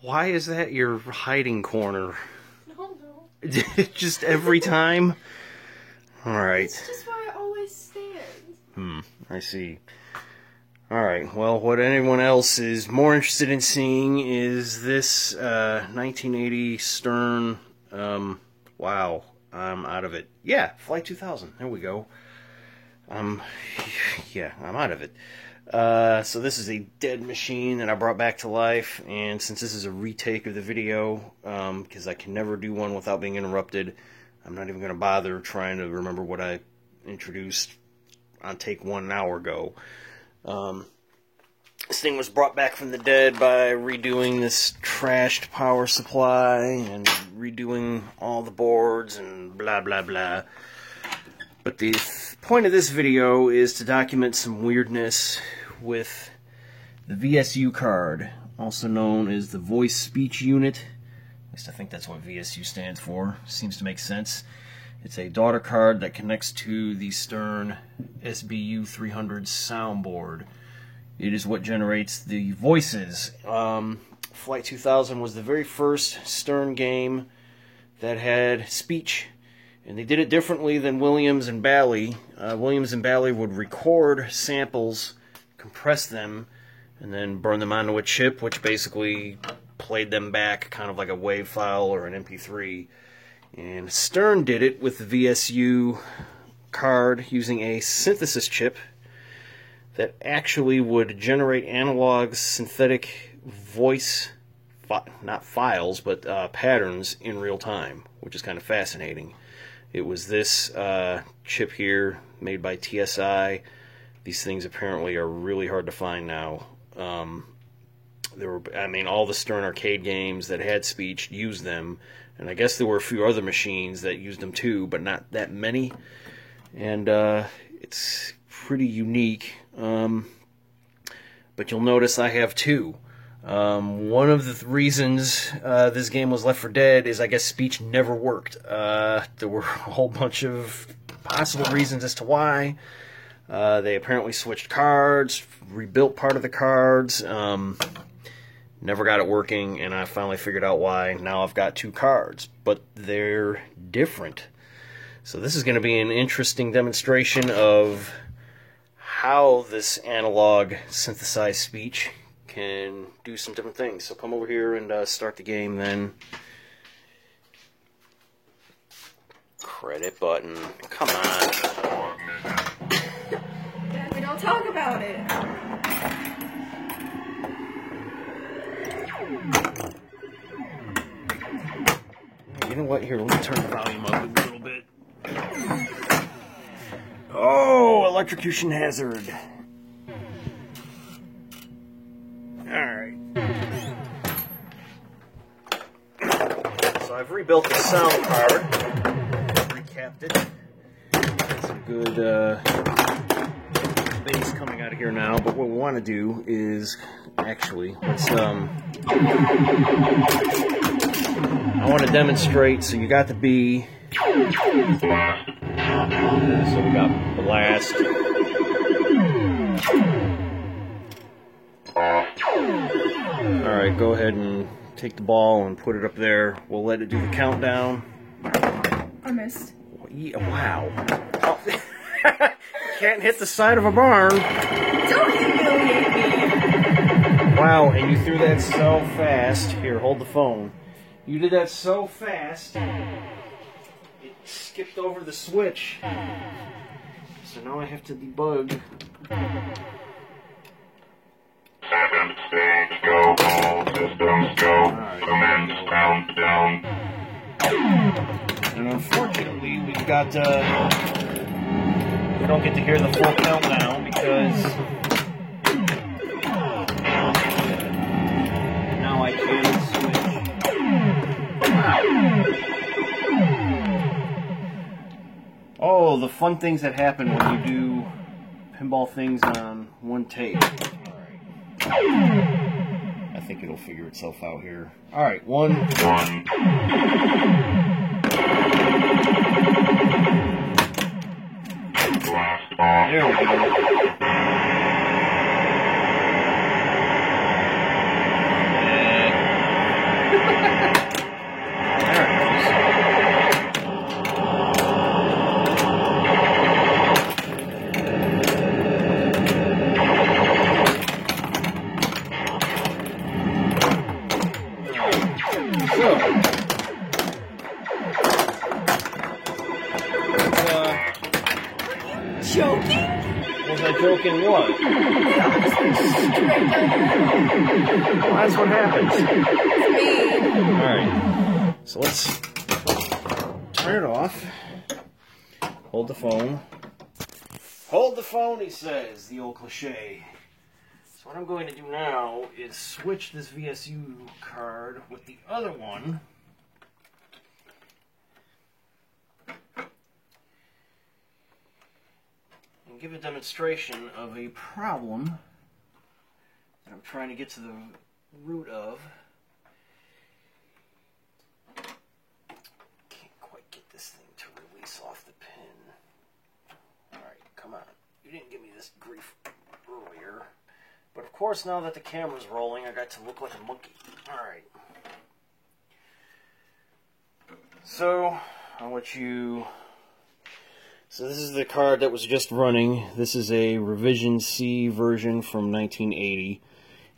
Why is that your hiding corner? No. Just every time? Alright. It's just where I always stand. I see. Alright, well, what anyone else is more interested in seeing is this 1980 Stern, wow, I'm out of it. Yeah, Flight 2000, there we go. Yeah, I'm out of it. So this is a dead machine that I brought back to life, and since this is a retake of the video, because I can never do one without being interrupted, I'm not even going to bother trying to remember what I introduced on take 1 hour ago. This thing was brought back from the dead by redoing this trashed power supply and redoing all the boards and blah blah blah. But the point of this video is to document some weirdness with the VSU card, also known as the Voice Speech Unit. At least I think that's what VSU stands for. Seems to make sense. It's a daughter card that connects to the Stern SBU 300 soundboard. It is what generates the voices. Flight 2000 was the very first Stern game that had speech, and they did it differently than Williams and Bally. Williams and Bally would record samples, compress them, and then burn them onto a chip, which basically played them back kind of like a WAV file or an MP3. And Stern did it with the VSU card using a synthesis chip that actually would generate analog synthetic voice, not files, but patterns in real time, which is kind of fascinating. It was this chip here, made by TSI. These things apparently are really hard to find now. All the Stern arcade games that had speech used them, and I guess there were a few other machines that used them too, but not that many. And it's pretty unique. But you'll notice I have two. One of the reasons this game was left for dead is I guess speech never worked. There were a whole bunch of possible reasons as to why. They apparently switched cards, rebuilt part of the cards, never got it working, and I finally figured out why. Now I've got two cards, but they're different. So this is going to be an interesting demonstration of how this analog synthesized speech can do some different things. So come over here and start the game then. Credit button. Come on. Dad, we don't talk about it. You know what? Here, let me turn the volume up a little bit. Oh, electrocution hazard. Alright. So I've rebuilt the sound card. Recapped it. Got some good bass coming out of here now, but what we want to do is actually, let's I want to demonstrate, so you got the B. So we got blast. Alright, go ahead and take the ball and put it up there. We'll let it do the countdown. I missed. Wow. Oh. Can't hit the side of a barn. Don't humiliate me. Wow, and you threw that so fast. Here, hold the phone. You did that so fast, it skipped over the switch. So now I have to debug. 7 stage, go, all systems go, commence countdown. And unfortunately, we've got, we don't get to hear the full countdown because now I can't switch. Oh, the fun things that happen when you do pinball things on one take. I think it'll figure itself out here. Alright, one. There we go. thinking what? Well, that's what happens. Alright, so let's turn it off. Hold the phone. Hold the phone, he says, the old cliche. So what I'm going to do now is switch this VSU card with the other one. And give a demonstration of a problem that I'm trying to get to the root of. Can't quite get this thing to release off the pin. Alright, come on. You didn't give me this grief earlier. But of course, now that the camera's rolling, I got to look like a monkey. Alright. So, I'll let you... So this is the card that was just running. This is a Revision C version from 1980.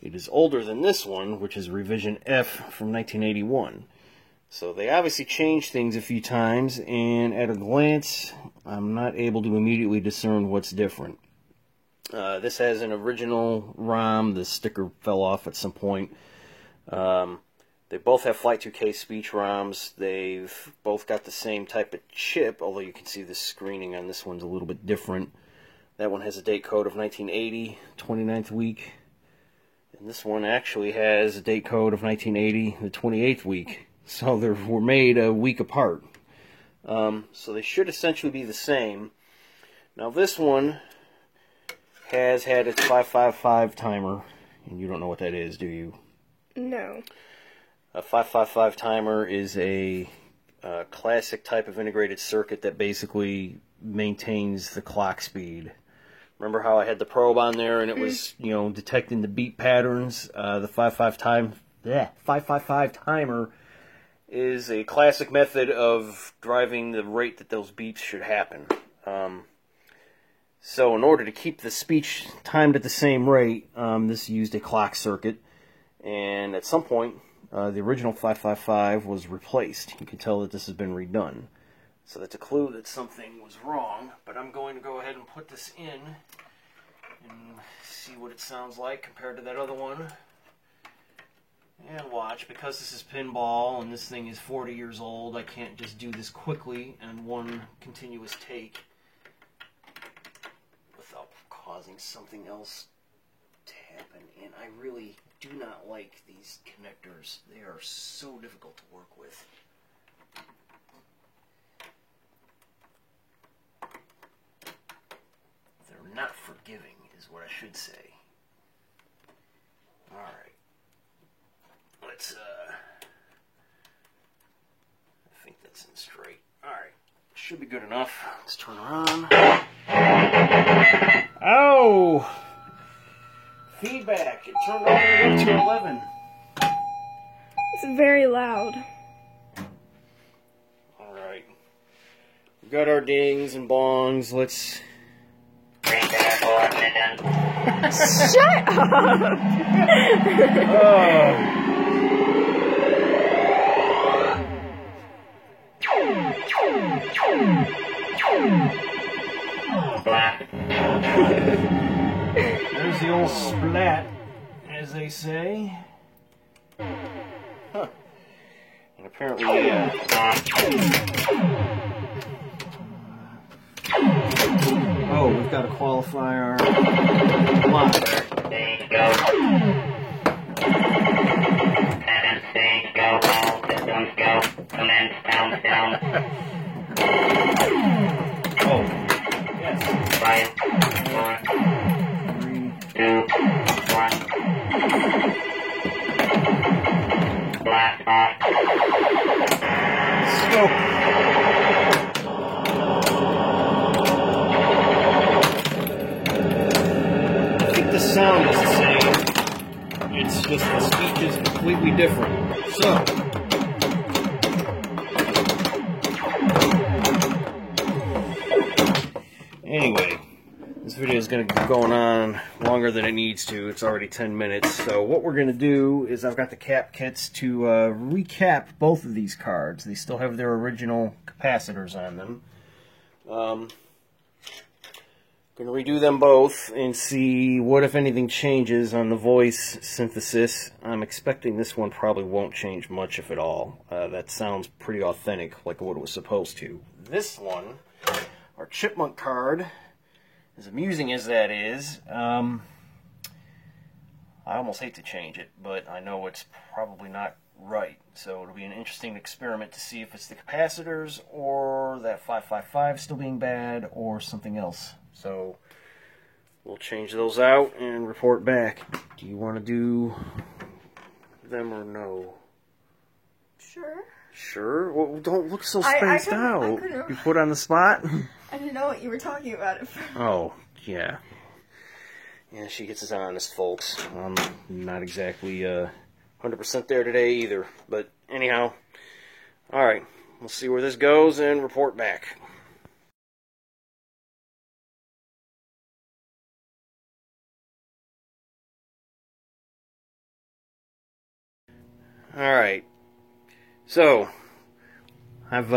It is older than this one, which is Revision F from 1981. So they obviously changed things a few times, and at a glance, I'm not able to immediately discern what's different. This has an original ROM. The sticker fell off at some point. They both have Flight 2K speech ROMs. They've both got the same type of chip, although you can see the screening on this one's a little bit different. That one has a date code of 1980, 29th week. And this one actually has a date code of 1980, the 28th week. So they were made a week apart. So they should essentially be the same. Now this one has had its 555 timer, and you don't know what that is, do you? No. A 555 timer is a classic type of integrated circuit that basically maintains the clock speed. Remember how I had the probe on there and it was, you know, detecting the beat patterns? The 555 timer is a classic method of driving the rate that those beeps should happen. So in order to keep the speech timed at the same rate, this used a clock circuit, and at some point the original 555 was replaced. You can tell that this has been redone. So that's a clue that something was wrong, but I'm going to go ahead and put this in and see what it sounds like compared to that other one. And watch, because this is pinball and this thing is 40 years old, I can't just do this quickly in one continuous take without causing something else to happen. And I really do not like these connectors. They are so difficult to work with. They're not forgiving, is what I should say. Alright. Let's, I think that's in straight. Alright. Should be good enough. Let's turn around. Oh! Feedback. It turned all the way up to 11. It's very loud. Alright. We've got our dings and bongs. Let's... Shut up! There's the old splat, as they say. Huh. And apparently, oh, we've got to qualify our block. Stage go. And stage go. All systems go. Commence countdown. Oh, yes. 5, 4, 2, 1. Blast off. Let's go. I think the sound is the same. It's just the speech is completely different. So, anyway, this video is going to be going on longer than it needs to. It's already 10 minutes. So what we're going to do is I've got the cap kits to recap both of these cards. They still have their original capacitors on them. Going Gonna redo them both and see what, if anything, changes on the voice synthesis. I'm expecting this one probably won't change much, if at all. That sounds pretty authentic, like what it was supposed to. This one, our Chipmunk card, as amusing as that is, I almost hate to change it, but I know it's probably not right. So it'll be an interesting experiment to see if it's the capacitors or that 555 still being bad or something else. So we'll change those out and report back. Do you want to do them or no? Sure. Sure? Well, don't look so I spaced couldn't- out. I couldn't- You put on the spot? I didn't know what you were talking about. Oh, yeah. Yeah, she gets us honest, folks. I'm not exactly 100% there today either. But anyhow, alright. We'll see where this goes and report back. Alright. So, I've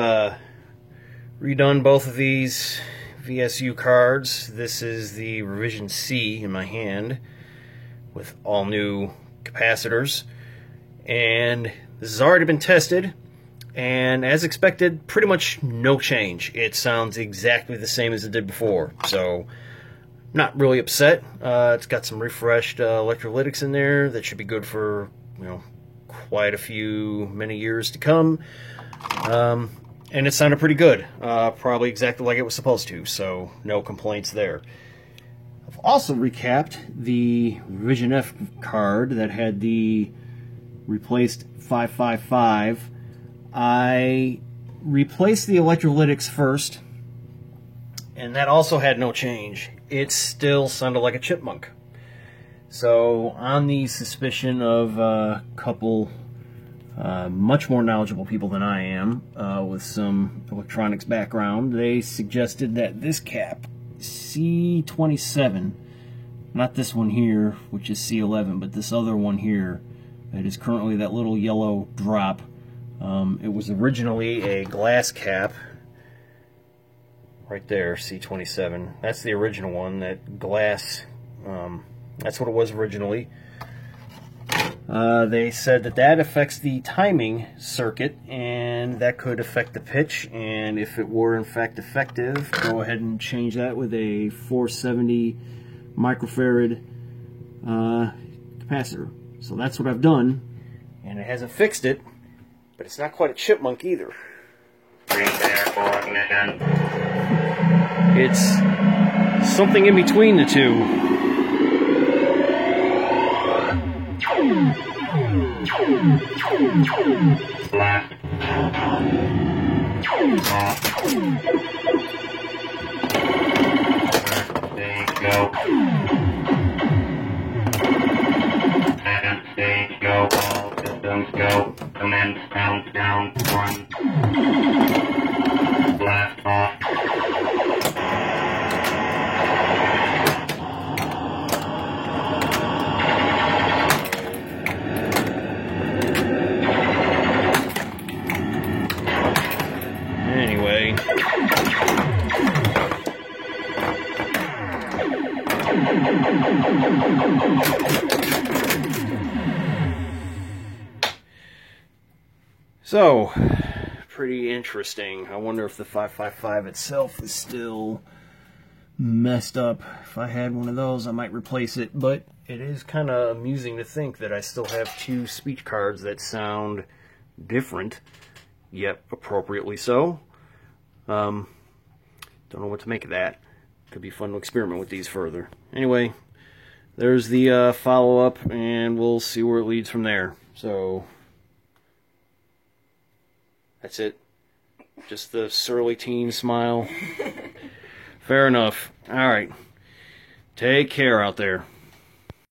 redone both of these VSU cards. This is the Revision C in my hand with all new capacitors, and this has already been tested, and as expected, pretty much no change. It sounds exactly the same as it did before, so not really upset. It's got some refreshed electrolytics in there that should be good for, you know, quite a few many years to come. And it sounded pretty good, probably exactly like it was supposed to, so no complaints there. I've also recapped the Revision F card that had the replaced 555. I replaced the electrolytics first, and that also had no change. It still sounded like a Chipmunk. So, on the suspicion of a couple much more knowledgeable people than I am, with some electronics background, they suggested that this cap, C27, not this one here, which is C11, but this other one here, that is currently that little yellow drop, it was originally a glass cap, right there, C27. That's the original one, that glass, that's what it was originally. They said that that affects the timing circuit, and that could affect the pitch, and if it were in fact effective, go ahead and change that with a 470 microfarad capacitor. So that's what I've done, and it hasn't fixed it, but it's not quite a Chipmunk either. Prepare for ignition. It's something in between the two. Blast. Off. Stage go. Second stage go. All systems go. Commence countdown. 1. Blast off. Anyway, so pretty interesting. I wonder if the 555 itself is still messed up. If I had one of those, I might replace it, but it is kind of amusing to think that I still have two speech cards that sound different, yet appropriately so. Don't know what to make of that. Could be fun to experiment with these further. Anyway, there's the follow-up, and we'll see where it leads from there. So, that's it. Just the surly teen smile. Fair enough. Alright. Take care out there.